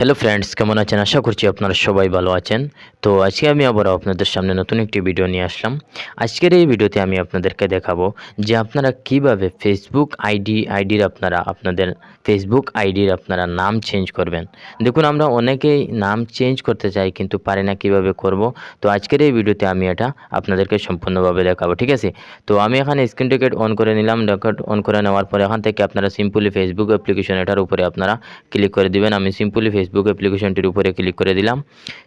Hello friends, কেমন আছেন? আশা করছি আপনারা সবাই ভালো আছেন। তো আজকে আমি আবারও আপনাদের সামনে নতুন একটি ভিডিও নিয়ে আসলাম। আজকের এই ভিডিওতে আমি আপনাদেরকে দেখাবো যে আপনারা কিভাবে ফেসবুক আইডির আপনাদের ফেসবুক আইডির নাম চেঞ্জ করবেন। দেখুন, আমরা অনেকেই নাম চেঞ্জ করতে চাই কিন্তু পারি না, কিভাবে করব। তো আজকের এই ভিডিওতে আমি এটা আপনাদেরকে সম্পূর্ণভাবে দেখাবো, ঠিক আছে? তো আমি এখানে স্ক্রিন রেকর্ড অন করে নিলাম। রেকর্ড অন করে নেওয়ার পরে এখান থেকে আপনারা সিম্পলি ফেসবুক অ্যাপ্লিকেশন এটার উপরে আপনারা ক্লিক করে দিবেন। আমি সিম্পলি ফেসবুক অ্যাপ্লিকেশনটির উপরে ক্লিক করে দিলাম।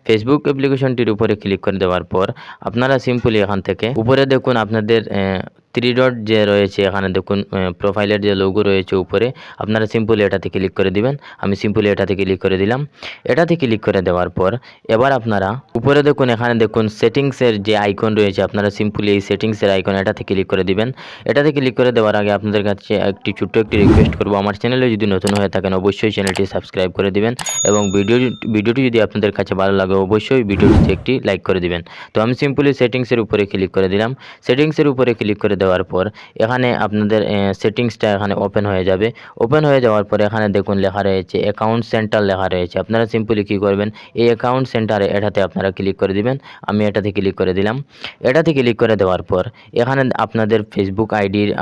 ফেসবুক অ্যাপ্লিকেশনটির উপরে ক্লিক করে দেওয়ার পর আপনারা সিম্পলি এখান থেকে উপরে দেখুন আপনাদের থ্রি ডট যে রয়েছে, এখানে দেখুন প্রোফাইলের যে লোগো রয়েছে উপরে, আপনারা সিম্পলি এটাতে ক্লিক করে দিবেন। আমি সিম্পলি এটাতে ক্লিক করে দিলাম। এটাতে ক্লিক করে দেওয়ার পর এবার আপনারা উপরে দেখুন, এখানে দেখুন সেটিংসের যে আইকন রয়েছে, আপনারা সিম্পলি এই সেটিংসের আইকন এটাতে ক্লিক করে দিবেন। এটাতে ক্লিক করে দেওয়ার আগে আপনাদের কাছে ছোট্ট একটি রিকোয়েস্ট করব, আমার চ্যানেলে যদি নতুন হয়ে থাকেন অবশ্যই চ্যানেলটি সাবস্ক্রাইব করে দিবেন এবং ভিডিওটি যদি আপনাদের কাছে ভালো লাগে অবশ্যই ভিডিওটিতে একটি লাইক করে দিবেন। তো আমি সিম্পলি সেটিংসের উপরে ক্লিক করে দিলাম। সেটিংসের উপরে ক্লিক করে দেওয়ার পর এখানে আপনাদের সেটিংসটা এখানে ওপেন হয়ে যাবে। ওপেন হয়ে যাওয়ার পর এখানে দেখুন লেখা রয়েছে অ্যাকাউন্ট সেন্টার লেখা রয়েছে। আপনারা সিম্পলি কী করবেন, এই অ্যাকাউন্ট সেন্টারে এটাতে আপনারা ক্লিক করে দিবেন। আমি এটাতে ক্লিক করে দিলাম। এটাতে ক্লিক করে দেওয়ার পর এখানে আপনাদের ফেসবুক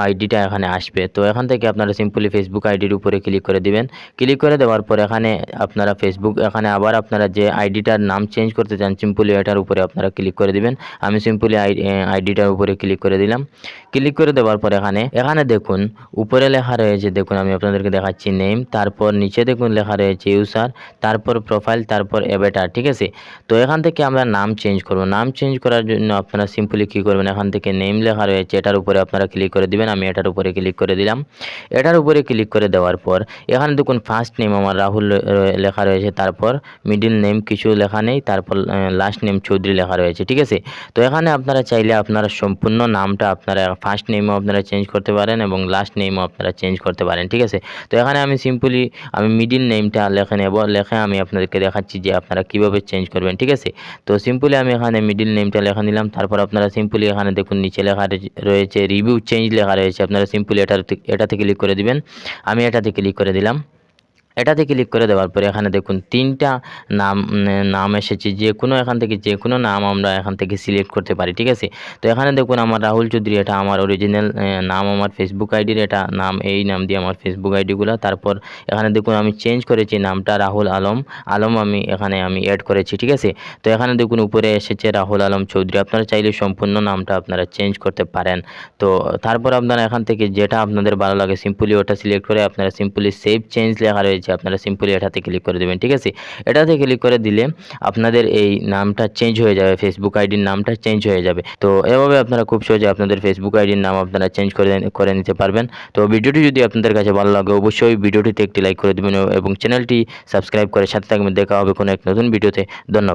আইডিটা এখানে আসবে। তো এখান থেকে আপনারা সিম্পলি ফেসবুক আইডির উপরে ক্লিক করে দিবেন। ক্লিক করে দেওয়ার পর এখানে আপনারা এখানে আবার আপনারা যে আইডিটার নাম চেঞ্জ করতে চান সিম্পলি এটার উপরে আপনারা ক্লিক করে দিবেন। আমি সিম্পলি আইডিটার উপরে ক্লিক করে দিলাম। ক্লিক করে দেওয়ার পর এখানে দেখুন উপরে লেখা রয়েছে, দেখুন আমি আপনাদেরকে দেখাচ্ছি নেম, তারপর নিচে দেখুন লেখা রয়েছে ইউজার, তারপর প্রোফাইল, তারপর অ্যাভাটার, ঠিক আছে? তো এখান থেকে আমরা নাম চেঞ্জ করব। নাম চেঞ্জ করার জন্য আপনারা সিম্পলি কী করবেন, এখান থেকে নেম লেখা রয়েছে এটার উপরে আপনারা ক্লিক করে দিবেন। আমি এটার উপরে ক্লিক করে দিলাম। এটার উপরে ক্লিক করে দেওয়ার পর এখানে দেখুন ফার্স্ট নেম আমার রাহুল লেখা রয়েছে, তারপর মিডিল নেম কিছু লেখা নেই, তারপর লাস্ট নেম চৌধুরী লেখা রয়েছে, ঠিক আছে? তো এখানে আপনারা চাইলে আপনারা সম্পূর্ণ নামটা আপনারা ফার্স্ট নেমও আপনারা চেঞ্জ করতে পারেন এবং লাস্ট নেমও আপনারা চেঞ্জ করতে পারেন, ঠিক আছে? তো এখানে আমি সিম্পলি মিডিল নেমটা লিখে নেব। লিখে আমি আপনাদেরকে দেখাচ্ছি যে আপনারা কীভাবে চেঞ্জ করবেন, ঠিক আছে? তো সিম্পলি আমি এখানে মিডিল নেমটা লেখা নিলাম। তারপর আপনারা সিম্পলি এখানে দেখুন নিচে লেখা রয়েছে রিভিউ চেঞ্জ লেখা রয়েছে, আপনারা সিম্পলি এটাতে ক্লিক করে দিবেন। আমি এটাতে ক্লিক করে দিলাম। এটাতে ক্লিক করে দেওয়ার পরে এখানে দেখুন তিনটা নাম এসেছে, যে কোনো এখান থেকে যে কোনো নাম আমরা এখান থেকে সিলেক্ট করতে পারি, ঠিক আছে? তো এখানে দেখুন আমার রাহুল চৌধুরী, এটা আমার অরিজিনাল নাম, আমার ফেসবুক আইডির এটা নাম, এই নাম দিয়ে আমার ফেসবুক আইডিগুলো। তারপর এখানে দেখুন আমি চেঞ্জ করেছি নামটা রাহুল আলম আমি এখানে অ্যাড করেছি, ঠিক আছে? তো এখানে দেখুন উপরে এসেছে রাহুল আলম চৌধুরী। আপনারা চাইলে সম্পূর্ণ নামটা আপনারা চেঞ্জ করতে পারেন। তো তারপর আপনারা এখান থেকে যেটা আপনাদের ভালো লাগে সিম্পলি ওটা সিলেক্ট করে আপনারা সিম্পলি সেভ চেঞ্জ লেখা রয়েছে, আপনারা সিম্পলি এটাতে ক্লিক করে দেবেন, ঠিক আছে? এটাতে ক্লিক করে দিলে আপনাদের এই নামটা চেঞ্জ হয়ে যাবে, ফেসবুক আইডির নামটা চেঞ্জ হয়ে যাবে। তো এভাবে আপনারা খুব সহজে আপনাদের ফেসবুক আইডির নাম আপনারা চেঞ্জ করে নিতে পারবেন। তো ভিডিওটি যদি আপনাদের কাছে ভালো লাগে অবশ্যই ভিডিওটিতে একটি লাইক করে দেবেন এবং চ্যানেলটি সাবস্ক্রাইব করে সাথে থাকবেন। দেখা হবে কোনো এক নতুন ভিডিওতে। ধন্যবাদ।